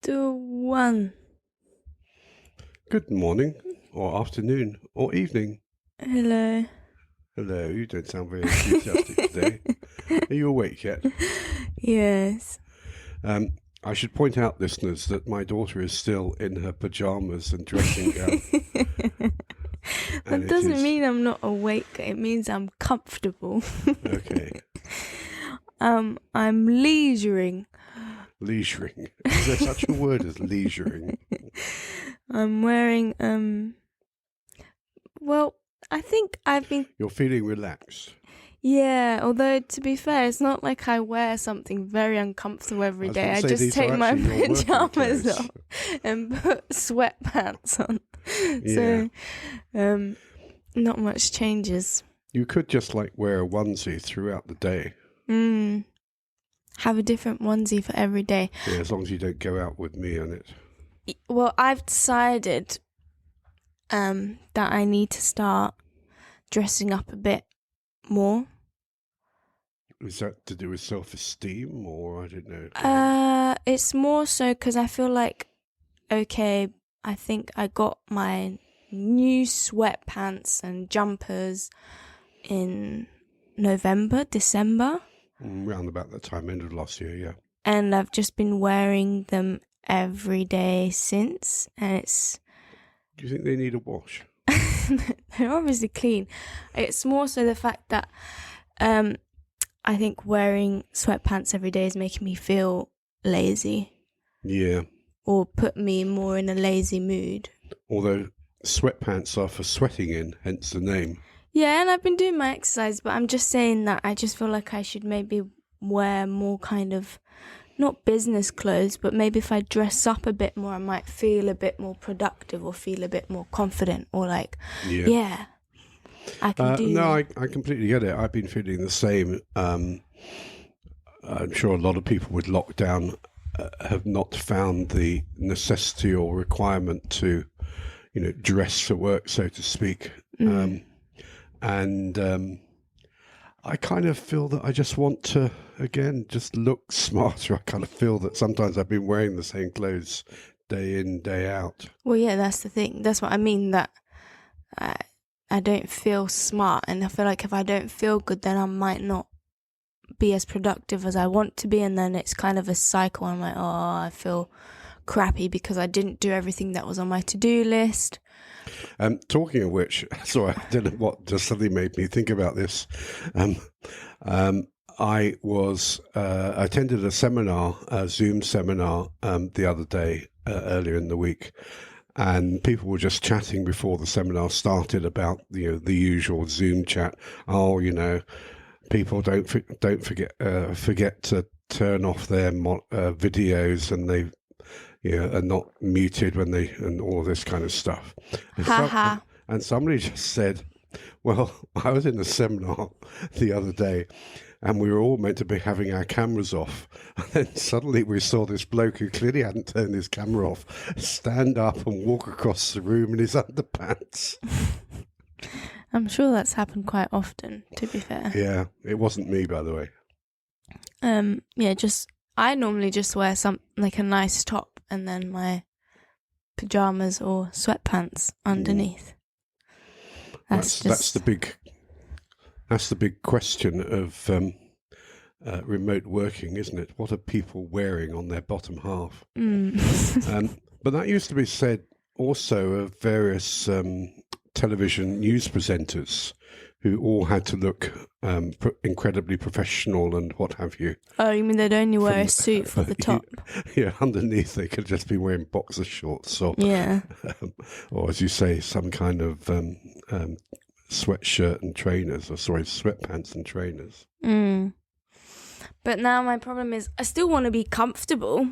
1. Good morning, or afternoon, or evening. Hello. Hello, you don't sound very enthusiastic today. Are you awake yet? Yes. I should point out, listeners, that my daughter is still in her pyjamas and dressing gown. That doesn't mean I'm not awake. It means I'm comfortable. Okay. I'm leisuring. Leisuring. Is there such a word as leisuring? I'm wearing, well, I think I've been... You're feeling relaxed. Yeah, although to be fair, it's not like I wear something very uncomfortable every day. I just take my pajamas off and put sweatpants on. Yeah. So, not much changes. You could just wear a onesie throughout the day. Have a different onesie for every day. Yeah, as long as you don't go out with me on it. Well, I've decided that I need to start dressing up a bit more. Is that to do with self-esteem, or I don't know? It's more so because I feel like, okay, I think I got my new sweatpants and jumpers in November, December. Round about that time, end of last year, yeah. And I've just been wearing them every day since, and it's... Do you think they need a wash? They're obviously clean. It's more so the fact that I think wearing sweatpants every day is making me feel lazy. Yeah. Or put me more in a lazy mood. Although sweatpants are for sweating in, hence the name. Yeah, and I've been doing my exercise, but I'm just saying that I just feel like I should maybe wear more kind of, not business clothes, but maybe if I dress up a bit more, I might feel a bit more productive or feel a bit more confident or like, yeah I can do No, that. I completely get it. I've been feeling the same. I'm sure a lot of people with lockdown have not found the necessity or requirement to, dress for work, so to speak. And I kind of feel that I just want to, again, just look smarter. I kind of feel that sometimes I've been wearing the same clothes day in, day out. Well, yeah, that's the thing. That's what I mean, that I don't feel smart. And I feel like if I don't feel good, then I might not be as productive as I want to be. And then it's kind of a cycle. I'm like, oh, I feel crappy because I didn't do everything that was on my to-do list. Talking of which, sorry, I don't know what just suddenly made me think about this. I attended a seminar, a Zoom seminar, the other day, earlier in the week, and people were just chatting before the seminar started about the usual Zoom chat. Oh, people don't forget to turn off their videos, and they are not muted when and all this kind of stuff. And somebody just said, well, I was in a seminar the other day and we were all meant to be having our cameras off. And then suddenly we saw this bloke who clearly hadn't turned his camera off stand up and walk across the room in his underpants. I'm sure that's happened quite often, to be fair. Yeah, it wasn't me, by the way. I normally just wear a nice top and then my pajamas or sweatpants underneath. That's the big question of remote working, isn't it? What are people wearing on their bottom half? But that used to be said also of various television news presenters who all had to look incredibly professional and what have you. Oh, you mean they'd only wear a suit for the top? Yeah, underneath they could just be wearing boxer shorts or, or as you say, some kind of sweatshirt and trainers, sweatpants and trainers. But now my problem is I still want to be comfortable.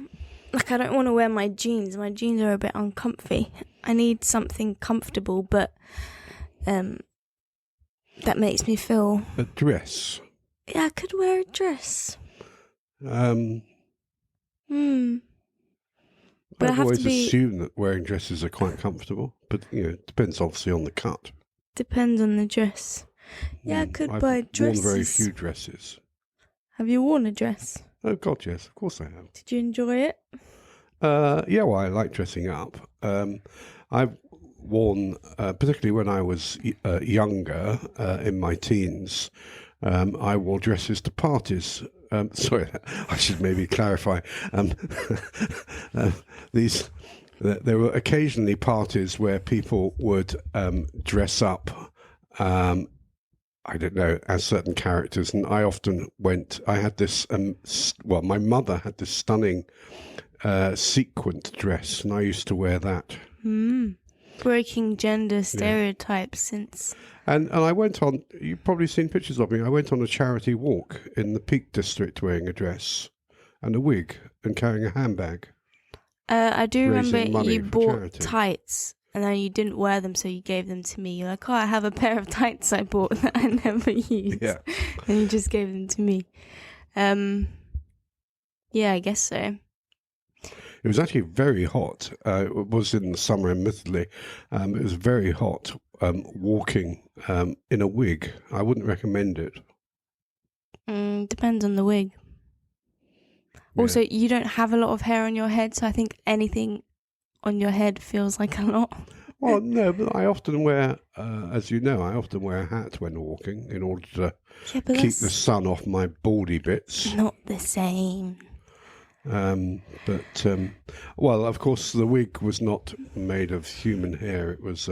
Like, I don't want to wear my jeans. My jeans are a bit uncomfy. I need something comfortable, but that makes me feel... A dress? Yeah, I could wear a dress. But I've always assumed that wearing dresses are quite comfortable, but it depends obviously on the cut. Depends on the dress. Yeah, I could buy dresses. I've worn very few dresses. Have you worn a dress? Oh God, yes, of course I have. Did you enjoy it? Yeah, well, I like dressing up. I've worn, particularly when I was younger, in my teens, I wore dresses to parties. Sorry, I should maybe clarify. Um, uh, these there were occasionally parties where people would dress up. I don't know, as certain characters, and I often went. I had this. Well, my mother had this stunning sequined dress, and I used to wear that. Breaking gender stereotypes since. And I went on. You've probably seen pictures of me. I went on a charity walk in the Peak District wearing a dress and a wig and carrying a handbag. I do remember Raising money you for bought charity. tights and then you didn't wear them, so you gave them to me. You're like, oh, I have a pair of tights I bought that I never used. Yeah. And you just gave them to me. Yeah, I guess so. It was actually very hot. It was in the summer, admittedly. It was very hot walking in a wig. I wouldn't recommend it. Depends on the wig. Also, you don't have a lot of hair on your head, so I think anything on your head feels like a lot. Well, no, but I often wear, as you know, I often wear a hat when walking in order to keep the sun off my baldy bits. Not the same. Well, of course, the wig was not made of human hair. It was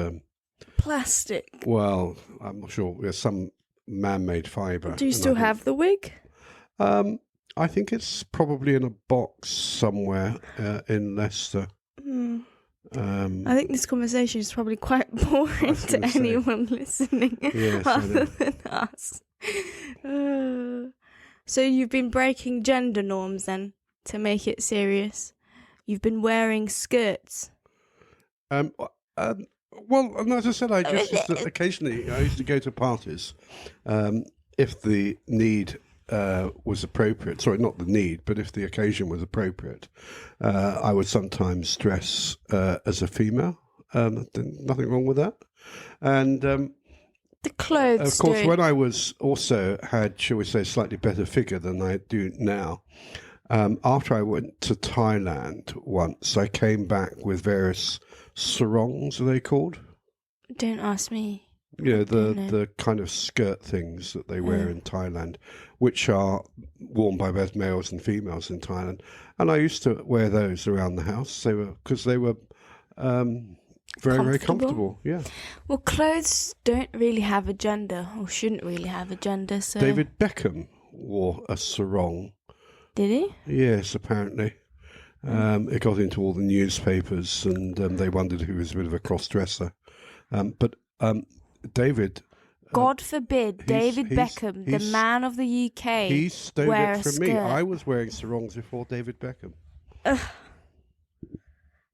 plastic. Well, I'm not sure. There's some man-made fibre. Do you still have the wig? I think it's probably in a box somewhere in Leicester. I think this conversation is probably quite boring to anyone listening, yes, other than us. So you've been breaking gender norms then, to make it serious. You've been wearing skirts. Well, and as I said, I just used to, occasionally I used to go to parties if the need was appropriate. Sorry, not the need, but if the occasion was appropriate, I would sometimes dress as a female. Nothing wrong with that. And the clothes. Of course, when I was also had, shall we say, slightly better figure than I do now. After I went to Thailand once, I came back with various sarongs, are they called? Don't ask me. You know, the kind of skirt things that they wear in Thailand, which are worn by both males and females in Thailand. And I used to wear those around the house. They were very comfortable. Yeah. Well, clothes don't really have a gender, or shouldn't really have a gender. So David Beckham wore a sarong. Did he? Yes, apparently. It got into all the newspapers, and they wondered who was a bit of a cross-dresser. But David... God forbid, David Beckham, the man of the UK, he stole wear it a from skirt. me. I was wearing sarongs before David Beckham.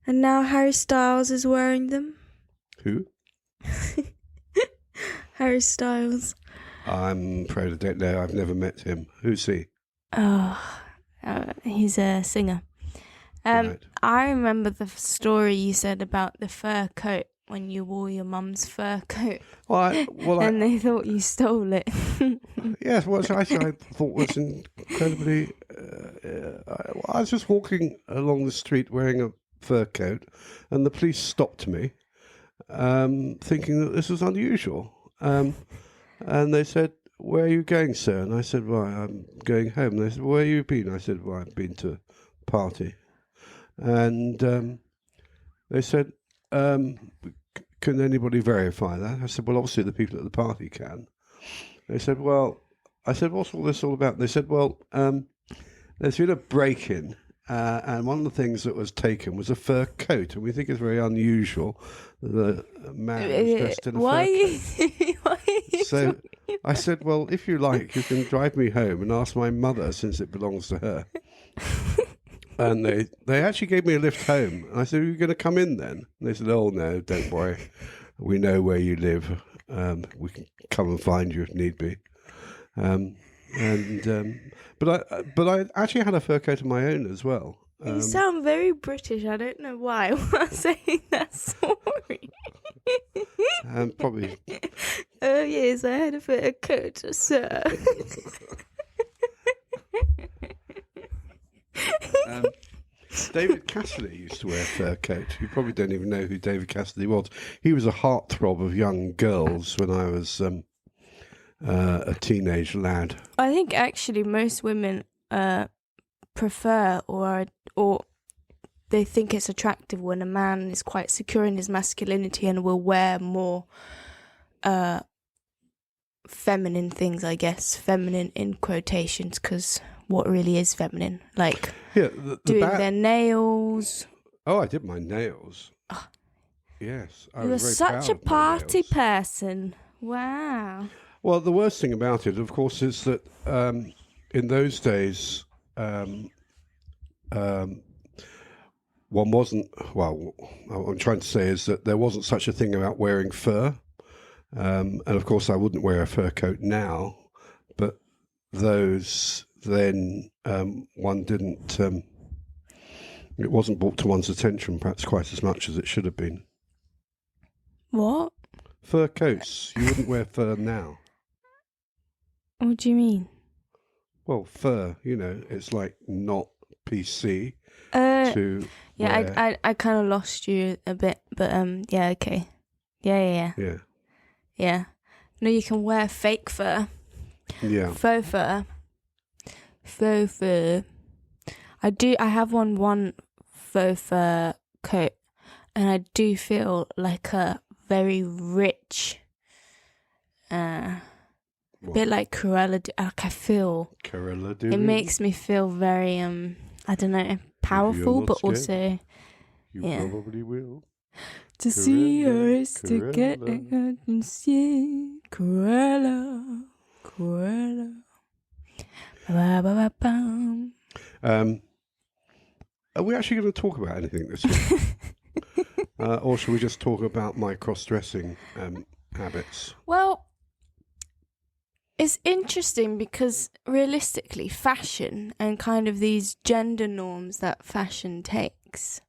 And now Harry Styles is wearing them. Who? Harry Styles. I'm afraid I don't know. I've never met him. Who's he? He's a singer. Right. I remember the story you said about the fur coat when you wore your mum's fur coat. And they thought you stole it. Yes, what I thought was incredibly... I was just walking along the street wearing a fur coat, and the police stopped me, thinking that this was unusual. And they said, "Where are you going, sir?" And I said, "Well, I'm going home." And they said, "Where have you been?" I said, "Well, I've been to a party." And they said, "Can anybody verify that?" I said, "Well, obviously the people at the party can." They said, "Well," I said, "What's all this all about?" They said, "Well, there's been a break-in, and one of the things that was taken was a fur coat, and we think it's very unusual that a man is dressed in a fur coat." Why are you So I said, "Well, if you like, you can drive me home and ask my mother, since it belongs to her." And they actually gave me a lift home. And I said, "Are you going to come in then?" And they said, "Oh, no, don't worry. We know where you live. We can come and find you if need be." But I actually had a fur coat of my own as well. You sound very British. I don't know why. I'm saying that story. Probably. Oh, yes, I had a fur coat, sir. David Cassidy used to wear a fur coat. You probably don't even know who David Cassidy was. He was a heartthrob of young girls when I was a teenage lad. I think actually most women prefer or they think it's attractive when a man is quite secure in his masculinity and will wear more feminine things, I guess. Feminine in quotations, because what really is feminine? Like doing their nails. Oh, I did my nails. Oh. Yes. You were such a party person. Wow. Well, the worst thing about it, of course, is that in those days, one wasn't, well, what I'm trying to say is that there wasn't such a thing about wearing fur. And of course, I wouldn't wear a fur coat now, but those then one didn't, it wasn't brought to one's attention perhaps quite as much as it should have been. What? Fur coats. You wouldn't wear fur now. What do you mean? Well, fur, it's like not PC to yeah, I kind of lost you a bit, but yeah, okay. Yeah. No, you can wear fake fur. Yeah. Faux fur. I have one faux fur coat, and I do feel like a very rich, bit like Cruella. Like I feel Cruella. It makes me feel very I don't know, powerful, but scared. Also you probably will. To see her is to get and see Cruella. Are we actually going to talk about anything this week? Or should we just talk about my cross-dressing habits? Well, it's interesting because realistically, fashion and kind of these gender norms that fashion takes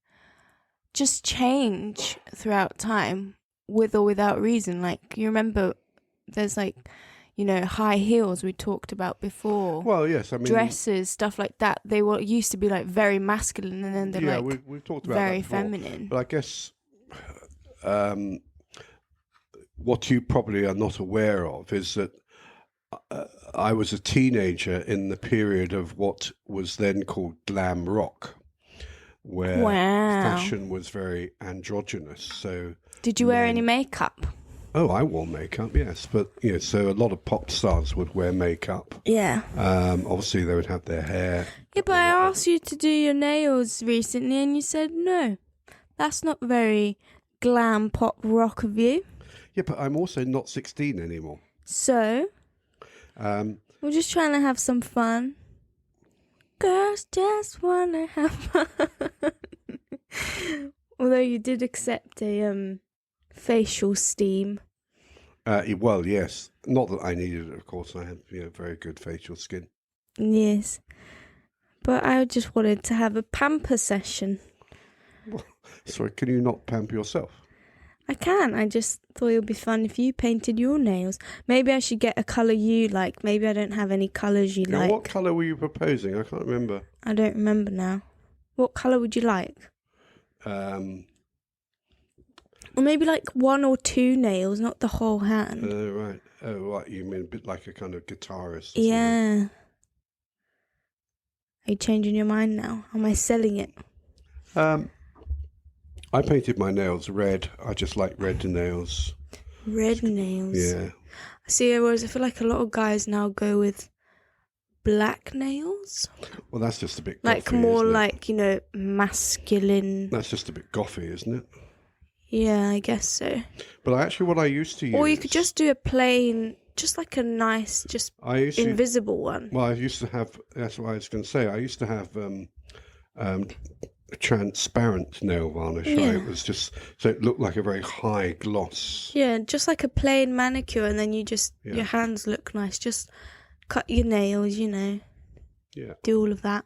just change throughout time with or without reason. Like, you remember there's like, high heels we talked about before. Well, yes, I mean dresses, stuff like that. They used to be like very masculine, and then they're we've talked about very that before. Feminine. But I guess what you probably are not aware of is that I was a teenager in the period of what was then called glam rock, where fashion was very androgynous. So, did you wear any makeup? Oh, I wore makeup, yes, but so a lot of pop stars would wear makeup. Yeah. Obviously, they would have their hair. Yeah, but I asked you to do your nails recently, and you said no. That's not very glam pop rock of you. Yeah, but I'm also not 16 anymore. So, we're just trying to have some fun. Girls just wanna have fun. Although you did accept a facial steam. Well, yes. Not that I needed it, of course. I have very good facial skin. Yes. But I just wanted to have a pamper session. Well, sorry, can you not pamper yourself? I can. I just thought it would be fun if you painted your nails. Maybe I should get a colour you like. Maybe I don't have any colours you like. What colour were you proposing? I can't remember. I don't remember now. What colour would you like? Or maybe like one or two nails, not the whole hand. Right. Oh, right. You mean a bit like a kind of guitarist. Yeah. Are you changing your mind now? Am I selling it? I painted my nails red. I just like red nails. Red nails? Yeah. See, whereas I feel like a lot of guys now go with black nails. Well, that's just a bit like goffy, more isn't it? like, masculine. That's just a bit goffy, isn't it? Yeah, I guess so. But actually what I used to use... Or you could just do a plain, just like a nice, just invisible one. Well, I used to have... That's what I was going to say. I used to have a transparent nail varnish. Yeah. Right? It was just... So it looked like a very high gloss. Yeah, just like a plain manicure, and then you just... Your hands look nice. Just cut your nails, Yeah. Do all of that.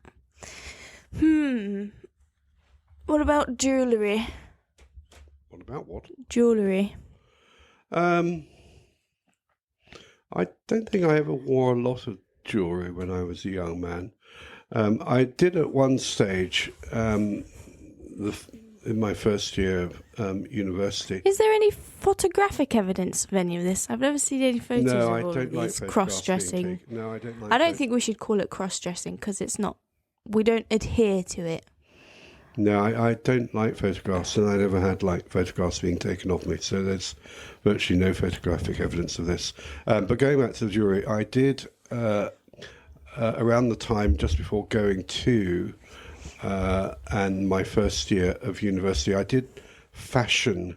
What about jewellery? What about what? Jewellery. I don't think I ever wore a lot of jewellery when I was a young man. I did at one stage, in my first year of university. Is there any photographic evidence of any of this? I've never seen any photos No, of I all don't of like these photographs cross-dressing. being taken. No, I don't like. I don't think we should call it cross-dressing because it's not. We don't adhere to it. No, I don't like photographs, and I never had like photographs being taken of me. So there's virtually no photographic evidence of this. But going back to the jewellery, I did around the time just before going to and my first year of university, I did fashion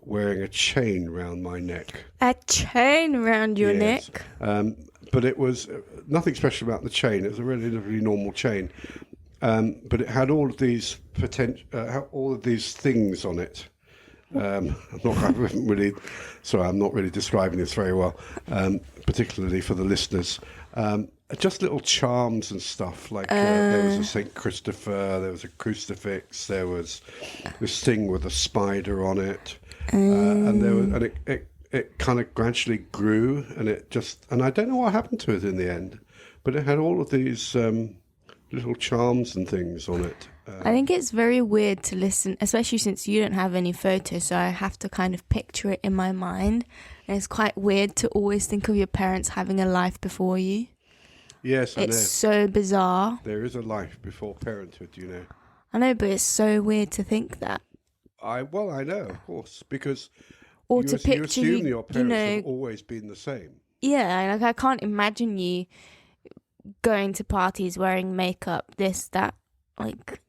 wearing a chain round my neck. A chain around your Yes. neck? But it was nothing special about the chain. It was a relatively normal chain. But it had all of these all of these things on it. I'm not really describing this very well, particularly for the listeners. Just little charms and stuff. Like there was a Saint Christopher, there was a crucifix, there was this thing with a spider on it, and it kind of gradually grew, and I don't know what happened to it in the end, but it had all of these little charms and things on it. I think it's very weird to listen, especially since you don't have any photos, so I have to kind of picture it in my mind. And it's quite weird to always think of your parents having a life before you. Yes, I know. It's so bizarre. There is a life before parenthood, you know. I know, but it's so weird to think that. I know, of course, because Or you to picture assume your parents have you know, always been the same. yeah, like I can't imagine you going to parties wearing makeup, this, that, like,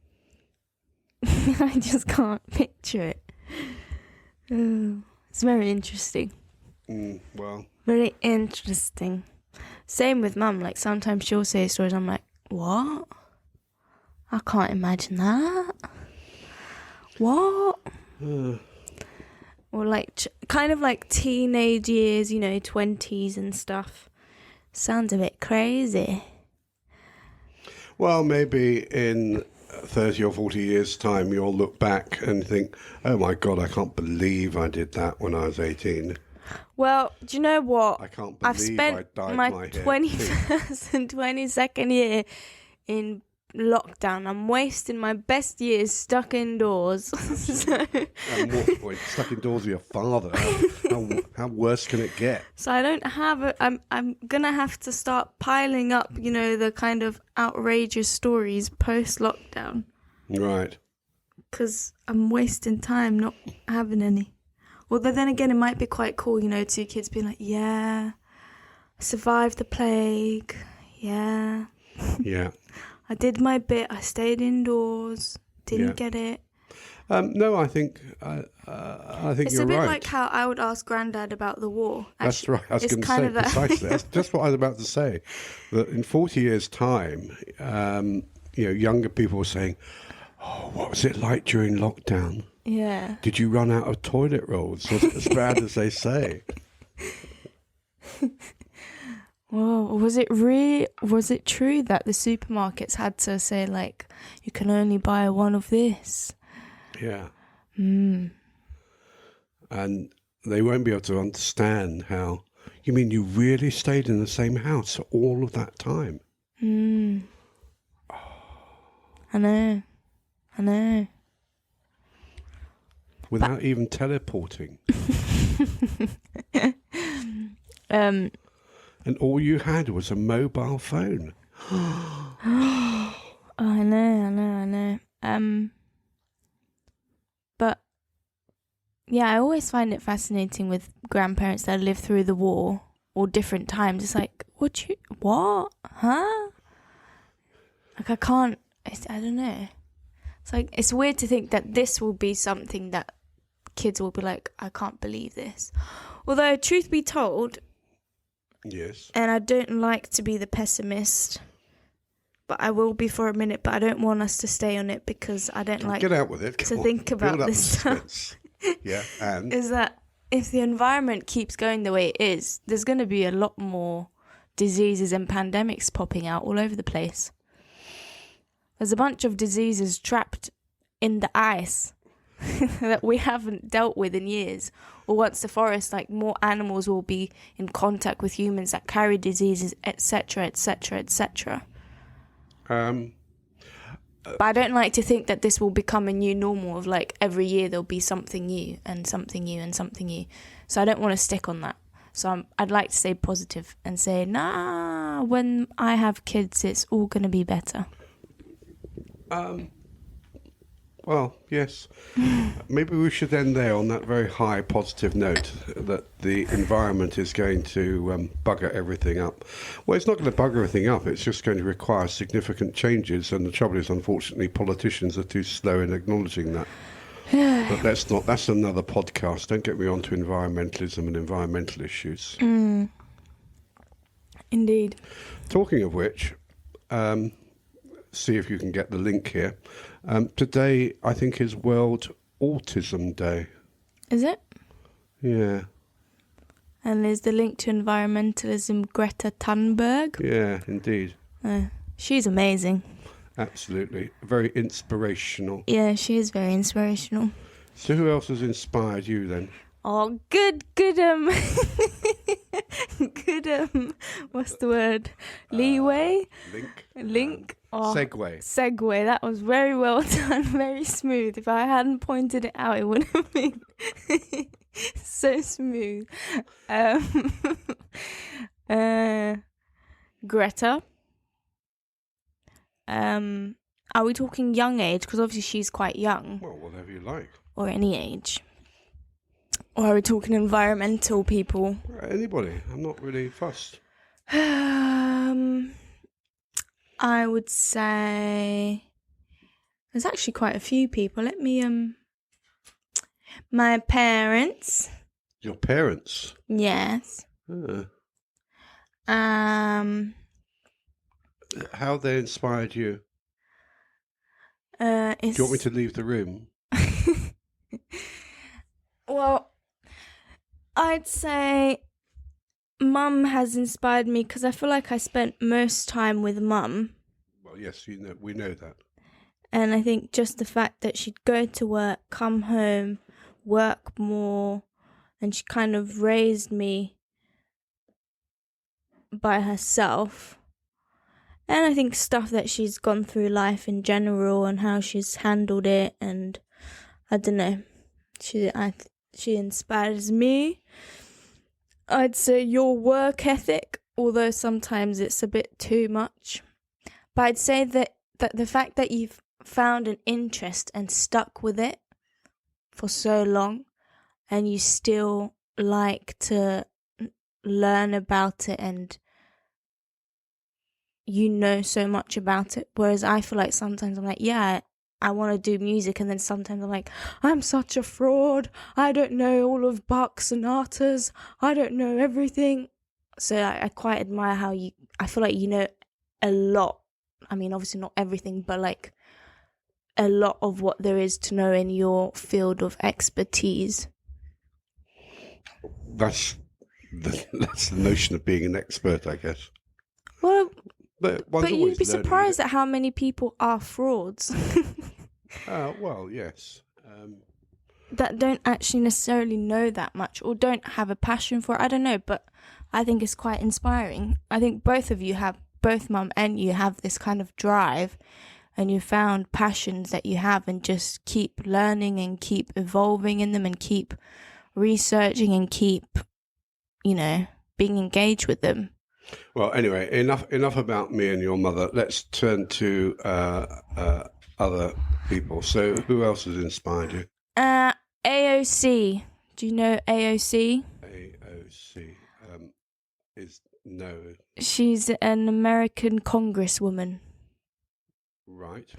I just can't picture it. It's very interesting. Well, very interesting. Same with mum, like sometimes she'll say stories, I'm like, what? I can't imagine that. What? Or like, kind of like teenage years, you know, 20s and stuff. Sounds a bit crazy. Well, maybe in 30 or 40 years' time, you'll look back and think, oh my God, I can't believe I did that when I was 18. Well, do you know what? I can't I've believe spent I dyed my my hair 21st and 22nd year in lockdown. I'm wasting my best years stuck indoors. So, And what, stuck indoors with your father? How worse can it get? so I don't have I'm gonna have to start piling up, you know, the kind of outrageous stories post lockdown, Right. because I'm wasting time not having any. Although then again, it might be quite cool, you know, two kids being like, yeah, I survived the plague, yeah, Yeah. I did my bit, I stayed indoors, didn't get it. No, I think It's you're a bit right. like how I would ask Grandad about the war. That's right. I was it's going to kind say of that. precisely. That's just what I was about to say. That in 40 years' time, you know, younger people were saying, "Oh, what was it like during lockdown? Yeah. Did you run out of toilet rolls? Was it as bad as they say?" Whoa, was it true that the supermarkets had to say, like, you can only buy one of this? Yeah. Mm. And they won't be able to understand how. You mean you really stayed in the same house for all of that time? Mm. I know. Without even teleporting. And all you had was a mobile phone. I know. But yeah, I always find it fascinating with grandparents that lived through the war or different times. It's like, what? Huh? Like I don't know. It's like, it's weird to think that this will be something that kids will be like, I can't believe this. Although, truth be told, Yes. and I don't like to be the pessimist, but I will be for a minute, but I don't want us to stay on it because I don't like Get out with it. to Come on. think about Build up this the stuff. suspense. Yeah, and Is that if the environment keeps going the way it is, there's going to be a lot more diseases and pandemics popping out all over the place. There's a bunch of diseases trapped in the ice that we haven't dealt with in years. Or once the forest, like, more animals will be in contact with humans that carry diseases, etc., etc., etc. But I don't like to think that this will become a new normal of like every year there'll be something new and something new and something new. So I don't want to stick on that. So I'd like to stay positive and say, nah, when I have kids, it's all going to be better. Well, yes. Maybe we should end there on that very high positive note that the environment is going to bugger everything up. Well, it's not going to bugger everything up. It's just going to require significant changes. And the trouble is, unfortunately, politicians are too slow in acknowledging that. But that's another podcast. Don't get me on to environmentalism and environmental issues. Indeed. Talking of which, see if you can get the link here. Today, I think, is World Autism Day. Is it? Yeah. And is the link to environmentalism Greta Thunberg? Yeah, indeed. She's amazing. Absolutely. Very inspirational. Yeah, she is very inspirational. So who else has inspired you then? Oh, good, what's the word? Leeway? Link? Segue. That was very well done, very smooth. If I hadn't pointed it out, it would have been so smooth. Greta. Are we talking young age? Because obviously she's quite young. Well, whatever you like. Or any age. Or are we talking environmental people? Anybody. I'm not really fussed. I would say there's actually quite a few people. Let me my parents. Your parents? Yes. How they inspired you? Do you want me to leave the room? Well, I'd say Mum has inspired me because I feel like I spent most time with Mum. Well, yes, we know that. And I think just the fact that she'd go to work, come home, work more, and she kind of raised me by herself. And I think stuff that she's gone through life in general and how she's handled it, and I don't know, she inspires me. I'd say your work ethic, although sometimes it's a bit too much. But I'd say that the fact that you've found an interest and stuck with it for so long, and you still like to learn about it and you know so much about it. Whereas I feel like sometimes I'm like, yeah, I want to do music, and then sometimes I'm like, I'm such a fraud. I don't know all of Bach's sonatas. I don't know everything. So I quite admire how I feel like you know a lot. I mean, obviously not everything, but like a lot of what there is to know in your field of expertise. That's the notion of being an expert, I guess. Well, but you'd be surprised at how many people are frauds. Well, yes. That don't actually necessarily know that much or don't have a passion for it. I don't know, but I think it's quite inspiring. I think both Mum and you have this kind of drive, and you found passions that you have, and just keep learning and keep evolving in them and keep researching and keep, being engaged with them. Well, anyway, enough about me and your mother. Let's turn to other people. So who else has inspired you? AOC. Do you know AOC? AOC is no. She's an American congresswoman. Right.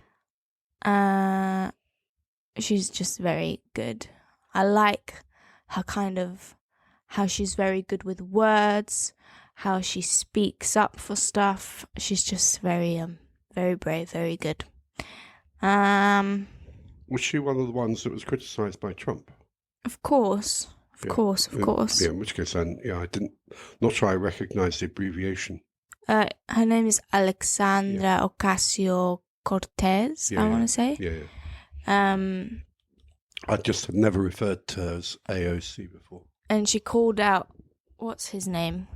She's just very good. I like her how she's very good with words, how she speaks up for stuff. She's just very brave, very good. Was she one of the ones that was criticised by Trump? Of course. Of course. Yeah, in which case, not sure I recognise the abbreviation. Her name is Alexandra Ocasio-Cortez, I want to say. Yeah. I just had never referred to her as AOC before. And she called out, what's his name?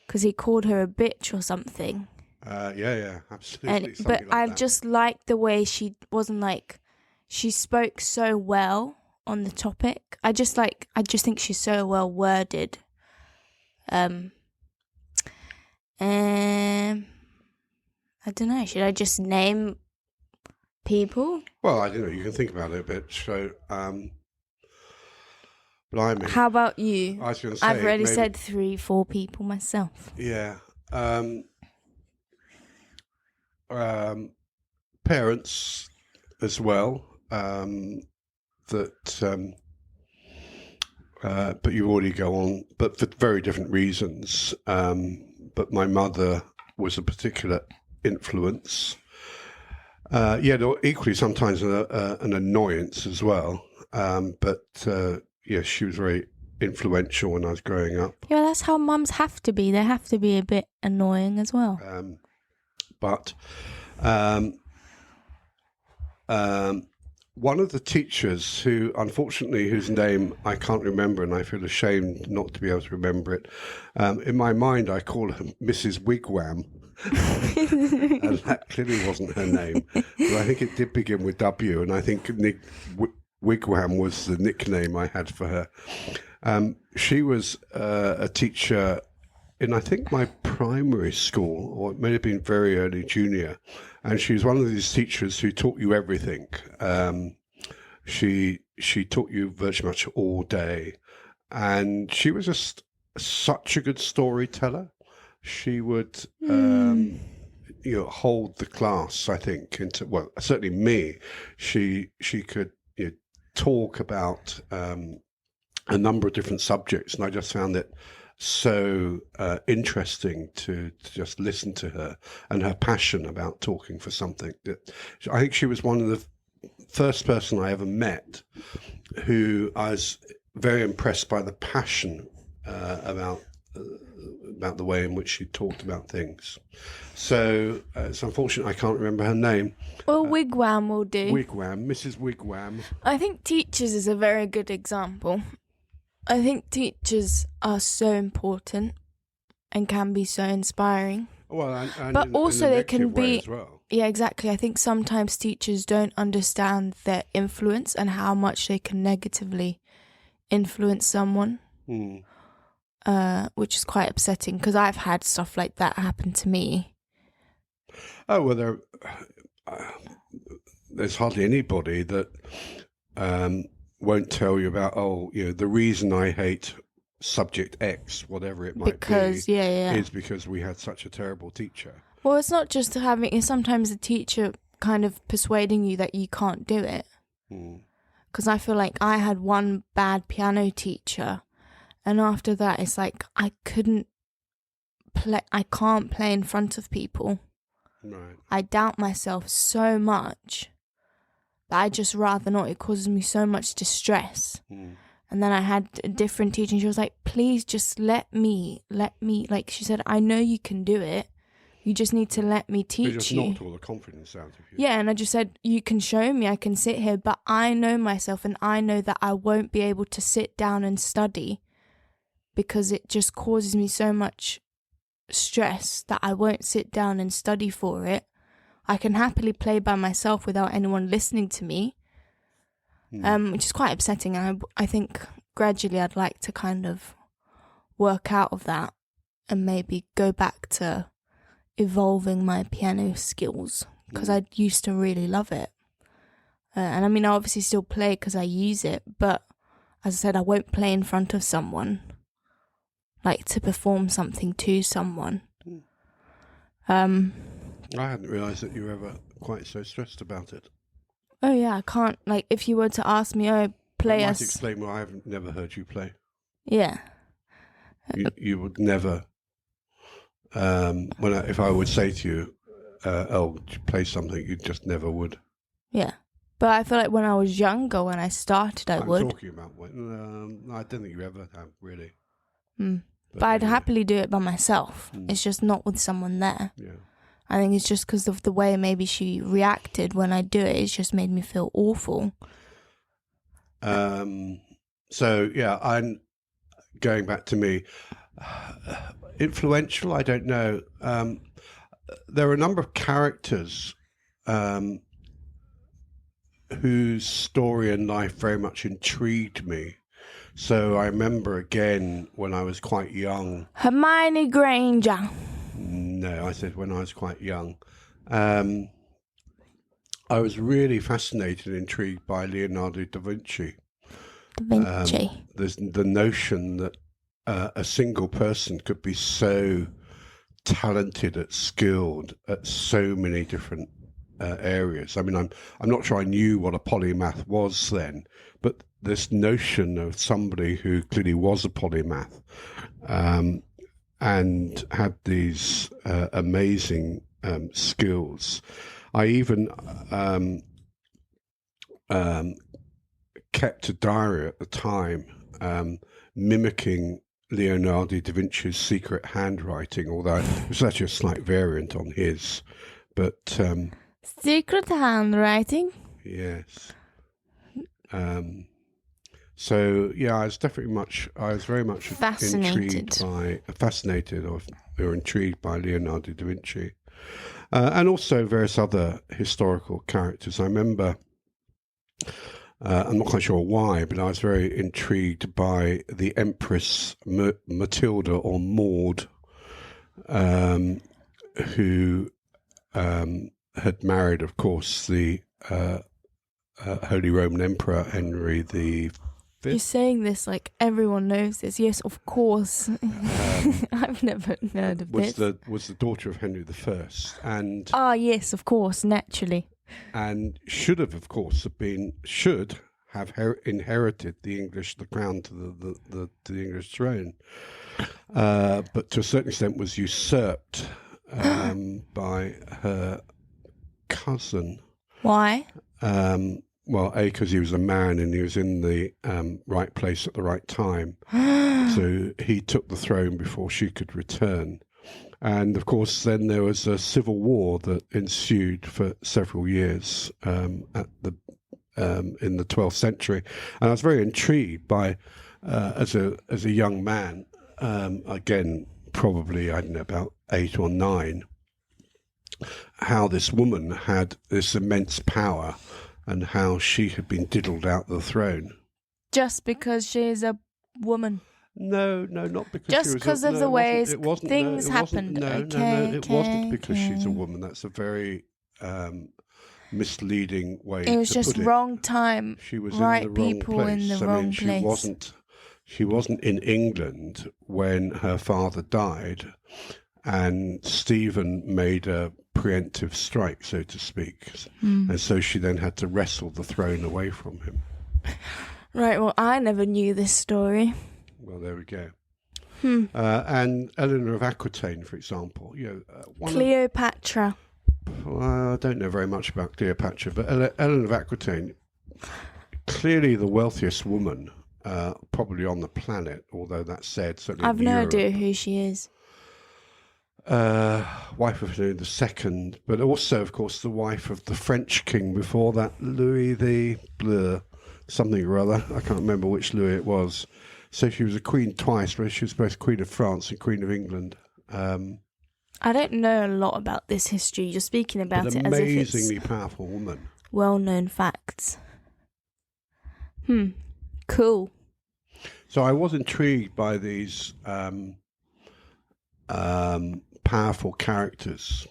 Because he called her a bitch or something. Yeah, And absolutely, but something like I that. just liked the way she wasn't like she spoke so well on the topic. I just think she's so well worded. Um, and I don't know. Should I just name people? Well, I don't know. You can think about it a bit. So, blimey, How about you? I was going to I've say already maybe, said 3-4 people myself. yeah. Um, Parents as well. That, but you already go on, but for very different reasons. But my mother was a particular influence. Yeah, equally sometimes an annoyance as well. But yeah, she was very influential when I was growing up. Yeah, that's how mums have to be. They have to be a bit annoying as well. But one of the teachers who, unfortunately, whose name I can't remember, and I feel ashamed not to be able to remember it. In my mind, I call her Mrs. Wigwam. And that clearly wasn't her name, but I think it did begin with W, and I think Wigwam was the nickname I had for her. She was a teacher in, I think, my primary school, or it may have been very early junior, and she was one of these teachers who taught you everything. She taught you virtually much all day, and she was just such a good storyteller. She would hold the class, I think, into, well, certainly me. She could talk about a number of different subjects, and I just found it so interesting to just listen to her and her passion about talking for something. That I think she was one of the first person I ever met who I was very impressed by the passion about the way in which she talked about things. So it's unfortunate I can't remember her name. Well, Wigwam will do. Wigwam, Mrs. Wigwam. I think teachers is a very good example. I think teachers are so important and can be so inspiring. Well, and but also in a they can way be as well. Yeah, exactly. I think sometimes teachers don't understand their influence and how much they can negatively influence someone, which is quite upsetting because I've had stuff like that happen to me. Oh, well, there's hardly anybody that won't tell you about, the reason I hate subject X, whatever it might be, is because we had such a terrible teacher. Well, it's not just it's sometimes the teacher kind of persuading you that you can't do it. Because I feel like I had one bad piano teacher, and after that it's like I can't play in front of people. Right. I doubt myself so much that I just rather not. It causes me so much distress. And then I had a different teacher, and she was like, please just let me, like she said, I know you can do it. You just need to let me teach you. Just knocked all the confidence out of you. Yeah, and I just said, you can show me, I can sit here, but I know myself, and I know that I won't be able to sit down and study because it just causes me so much stress that I won't sit down and study for it. I can happily play by myself without anyone listening to me, which is quite upsetting. And I think gradually I'd like to kind of work out of that and maybe go back to evolving my piano skills because I used to really love it. And I mean, I obviously still play because I use it, but as I said, I won't play in front of someone, like to perform something to someone. I hadn't realised that you were ever quite so stressed about it. Oh yeah, I can't, like, if you were to ask me, play that us. might explain why I've never heard you play. Yeah. You would never, if I would say to you, play something, you just never would. Yeah. But I feel like when I was younger, when I started, I would. I'm talking about when, I don't think you ever have, really. But I'd happily do it by myself. It's just not with someone there. Yeah. I think it's just because of the way maybe she reacted when I do it. It's just made me feel awful. So, yeah, I'm going back to me. Influential, I don't know. there are a number of characters whose story and life very much intrigued me. So I remember again when I was quite young. Hermione Granger. No, I said when I was quite young. I was really fascinated and intrigued by Leonardo da Vinci. There's the notion that a single person could be so talented, skilled at so many different areas. I mean, I'm not sure I knew what a polymath was then, but this notion of somebody who clearly was a polymath and had these amazing skills. I even kept a diary at the time, mimicking Leonardo da Vinci's secret handwriting, although it was actually a slight variant on his. But secret handwriting? Yes. So yeah, I was very much fascinated or intrigued by Leonardo da Vinci, and also various other historical characters. I remember. I'm not quite sure why, but I was very intrigued by the Empress Matilda or Maud, who had married, of course, the Holy Roman Emperor Henry the Fifth. You're saying this like everyone knows this. Yes, of course. I've never heard of this. Was the daughter of Henry the First, and yes, of course, naturally. And should have inherited the crown to the English throne, but to a certain extent was usurped by her cousin. Why? Well, because he was a man and he was in the right place at the right time, so he took the throne before she could return. And of course, then there was a civil war that ensued for several years in the 12th century, and I was very intrigued by, as a young man, again probably I don't know about 8 or 9, how this woman had this immense power, and how she had been diddled out the throne just because she's a woman. No, not because just because of the ways things happened. No, it wasn't because she's a woman. That's a very misleading way. It was just wrong time. She was right in the wrong people place. in the wrong place. She wasn't in England when her father died, and Stephen made a preemptive strike, so to speak, and so she then had to wrestle the throne away from him. Right. Well, I never knew this story. Well, there we go. And Eleanor of Aquitaine, for example, Cleopatra. I don't know very much about Cleopatra, but Eleanor of Aquitaine, clearly the wealthiest woman probably on the planet, although that's said certainly I've no idea who she is. Wife of Louis II, but also, of course, the wife of the French king before that, Louis the something or other. I can't remember which Louis it was. So she was a queen twice, but she was both Queen of France and Queen of England. I don't know a lot about this history. You're speaking about it as if it's amazingly powerful woman. Well-known facts. Cool. So I was intrigued by these powerful characters.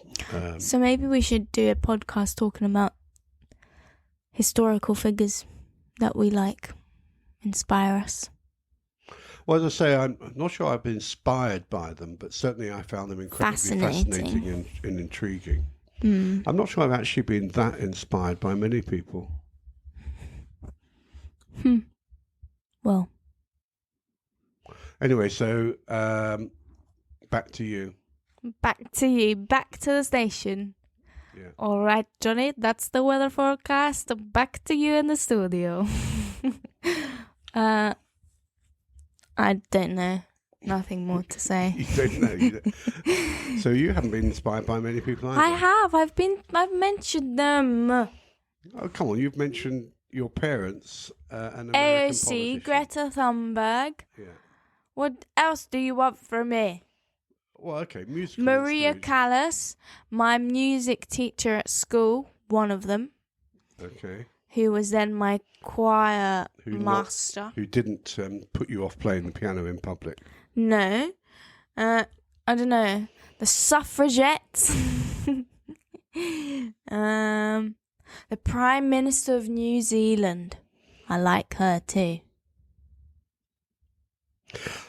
So maybe we should do a podcast talking about historical figures that we like, inspire us. Well, as I say, I'm not sure I've been inspired by them, but certainly I found them incredibly fascinating and intriguing. I'm not sure I've actually been that inspired by many people. Well. Anyway, so back to you. Back to you. Back to the station. Yeah. All right, Johnny, that's the weather forecast. Back to you in the studio. I don't know. Nothing more to say. You don't know. So you haven't been inspired by many people either? I have. I've mentioned them. Oh, come on. You've mentioned your parents and AOC, Greta Thunberg. Yeah. What else do you want from me? Well, okay, musical Maria inspiration. Callas, my music teacher at school, one of them, Okay. who was then my choir Who master. who didn't put you off playing the piano in public? No. I don't know. The suffragettes. The Prime Minister of New Zealand. I like her too.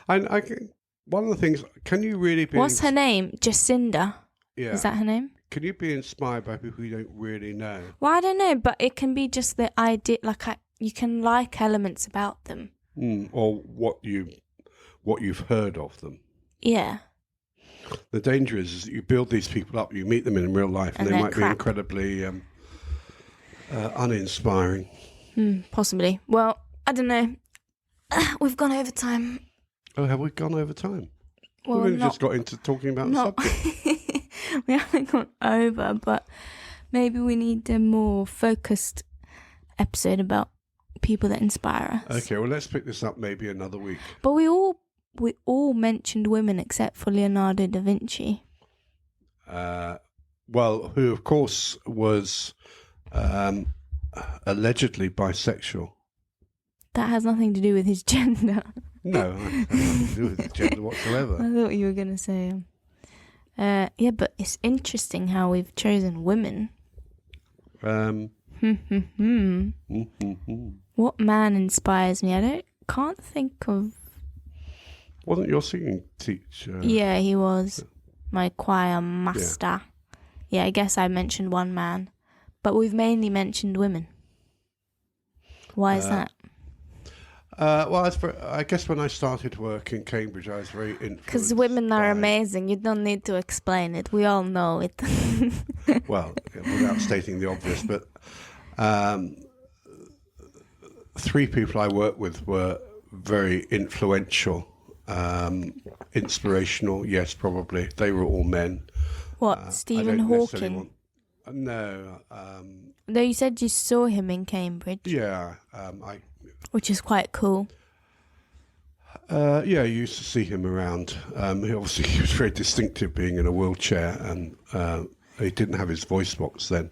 One of the things, can you really be... What's her name? Jacinda. Yeah. Is that her name? Can you be inspired by people you don't really know? Well, I don't know, but it can be just the idea, like you can like elements about them. Or what you've heard of them. Yeah. The danger is that you build these people up, you meet them in real life, and they might be incredibly uninspiring. Possibly. Well, I don't know. We've gone over time. Oh, have we gone over time? Well, We've only just got into talking about the subject. We haven't gone over, but maybe we need a more focused episode about people that inspire us. Okay, well, let's pick this up maybe another week. But we all mentioned women except for Leonardo da Vinci. Well, who of course was allegedly bisexual. That has nothing to do with his gender. No, it has nothing to do with his gender whatsoever. I thought you were going to say. Yeah, but it's interesting how we've chosen women. What man inspires me? Can't think of. Wasn't your singing teacher? Yeah, he was my choir master. Yeah, I guess I mentioned one man, but we've mainly mentioned women. Why is that? Well, I guess when I started work in Cambridge, I was very influenced. Because women are amazing. You don't need to explain it. We all know it. Well, without stating the obvious, but three people I worked with were very influential, inspirational. Yes, probably. They were all men. What, Stephen Hawking? No. Though you said you saw him in Cambridge. Yeah, which is quite cool. Yeah, I used to see him around. He was very distinctive being in a wheelchair, and he didn't have his voice box then.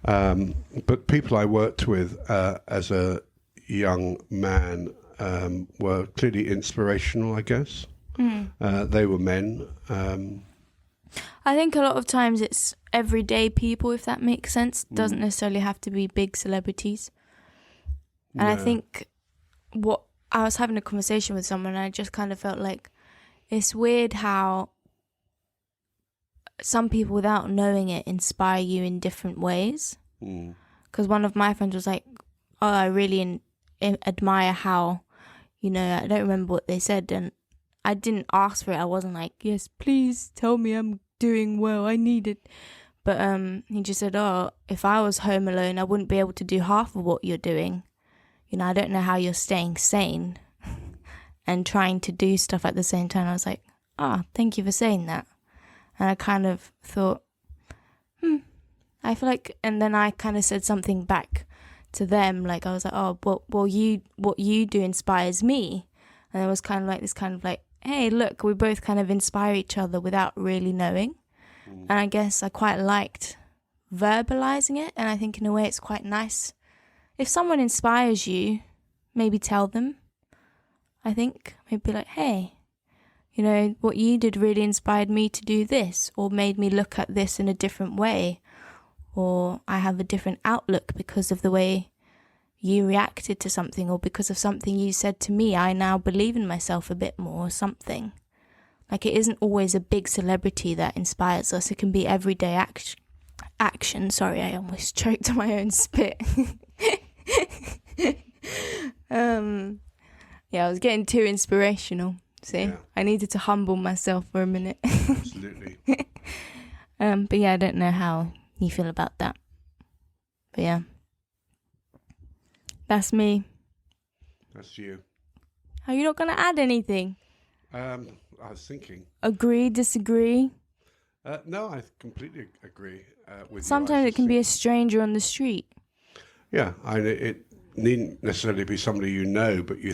But people I worked with as a young man were clearly inspirational, I guess. They were men. I think a lot of times it's everyday people, if that makes sense. Doesn't necessarily have to be big celebrities. And I think what I was having a conversation with someone, and I just kind of felt like it's weird how some people, without knowing it, inspire you in different ways. Because one of my friends was like, "Oh, I really admire how, I don't remember what they said, and I didn't ask for it. I wasn't like, yes, please tell me I'm doing well. I need it." But he just said, "Oh, if I was home alone, I wouldn't be able to do half of what you're doing. I don't know how you're staying sane and trying to do stuff at the same time." I was like, thank you for saying that. And I kind of thought, I feel like, and then I kind of said something back to them. Like, I was like, well, what you do inspires me. And it was kind of like this kind of like, hey, look, we both kind of inspire each other without really knowing. And I guess I quite liked verbalizing it. And I think in a way it's quite nice. If someone inspires you, maybe tell them. I think maybe like, hey, what you did really inspired me to do this, or made me look at this in a different way, or I have a different outlook because of the way you reacted to something, or because of something you said to me, I now believe in myself a bit more, or something. Like, it isn't always a big celebrity that inspires us. It can be everyday action. Sorry, I almost choked on my own spit. Yeah, I was getting too inspirational. See, yeah. I needed to humble myself for a minute. Absolutely. But yeah, I don't know how you feel about that. But yeah, that's me. That's you. Are you not going to add anything? I was thinking. Agree, disagree? No, I completely agree with you. Sometimes it can be a stranger on the street. Yeah, it needn't necessarily be somebody you know, but you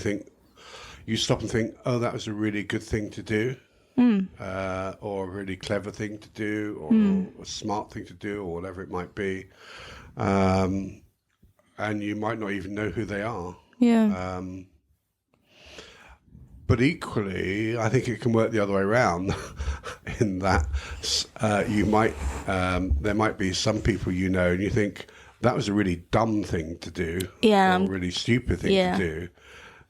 stop and think, oh, that was a really good thing to do. or a really clever thing to do, or a smart thing to do, or whatever it might be. And you might not even know who they are. Yeah. But equally, I think it can work the other way around. In that, there might be some people you know, and you think that was a really dumb thing to do, Yeah. or a really stupid thing to do,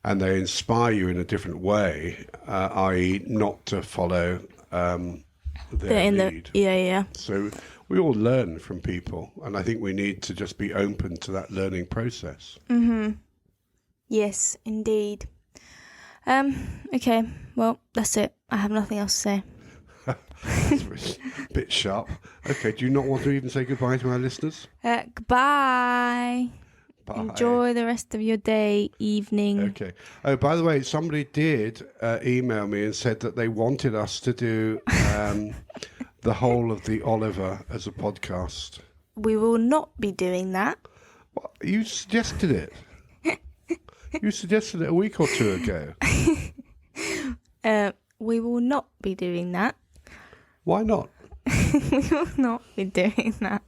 and they inspire you in a different way, i.e., not to follow their lead. Yeah. So we all learn from people, and I think we need to just be open to that learning process. Yes, indeed. Okay, well, that's it. I have nothing else to say. It's a bit sharp. Okay, do you not want to even say goodbye to our listeners? Goodbye. Bye. Enjoy the rest of your day, evening. Okay. Oh, by the way, somebody did email me and said that they wanted us to do the whole of the Oliver as a podcast. We will not be doing that. Well, you suggested it. You suggested it a week or two ago. We will not be doing that. Why not? We will not be doing that.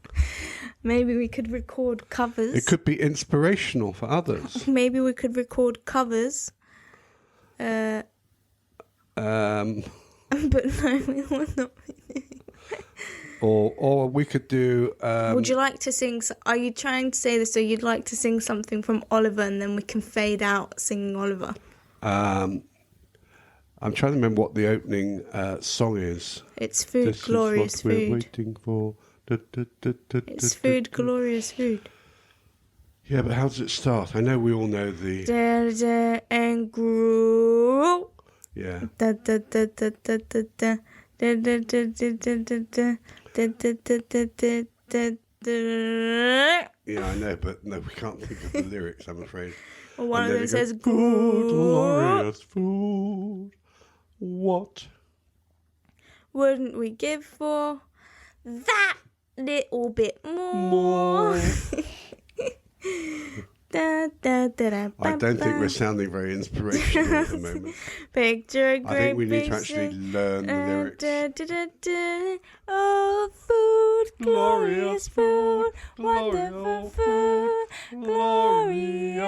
Maybe we could record covers. It could be inspirational for others. Maybe we could record covers. Um, But no, we will not be doing that. or we could do... Would you like to sing... Are you trying to say this so you'd like to sing something from Oliver and then we can fade out singing Oliver? I'm trying to remember what the opening song is. It's food, This glorious is what we're food. waiting for. It's food, glorious food. Yeah, but how does it start? I know we all know the... And grow. Yeah. Yeah, I know, but no, we can't think of the lyrics, I'm afraid. Well, one of them says, good, glorious food. What? Wouldn't we give for that little bit more? I don't think we're sounding very inspirational at the moment. Picture a great I think we need to actually learn the lyrics. Oh, food, glorious food, wonderful food, glorious.